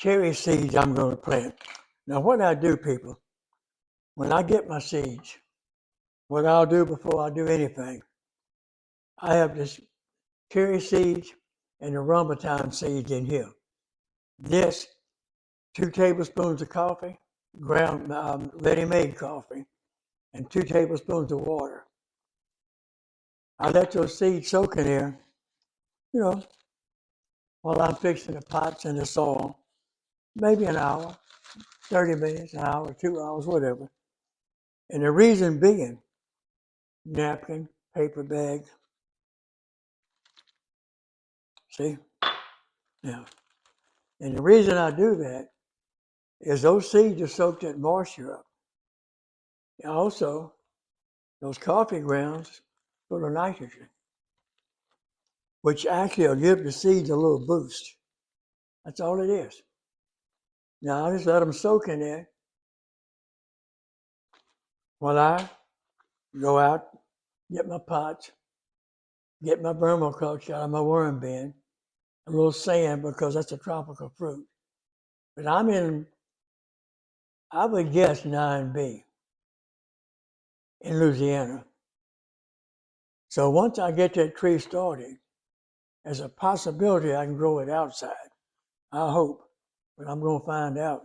cherry seeds I'm going to plant. Now, what I do, people, when I get my seeds, what I'll do before I do anything, I have this cherry seeds and the rambutan seeds in here. This, 2 tablespoons of coffee, ground ready-made coffee, and 2 tablespoons of water. I let those seeds soak in there, you know, while I'm fixing the pots and the soil, maybe an hour, 30 minutes, an hour, 2 hours, whatever. And the reason being, napkin, paper bag. See? Now, and the reason I do that is those seeds are soaked that moisture up. And also, those coffee grounds full of nitrogen, which actually will give the seeds a little boost. That's all it is. Now, I just let them soak in there while I go out, get my pots, get my vermiculture out of my worm bin, a little sand because that's a tropical fruit. But I'm in, I would guess 9B in Louisiana. So once I get that tree started, there's a possibility I can grow it outside. I hope, but I'm going to find out.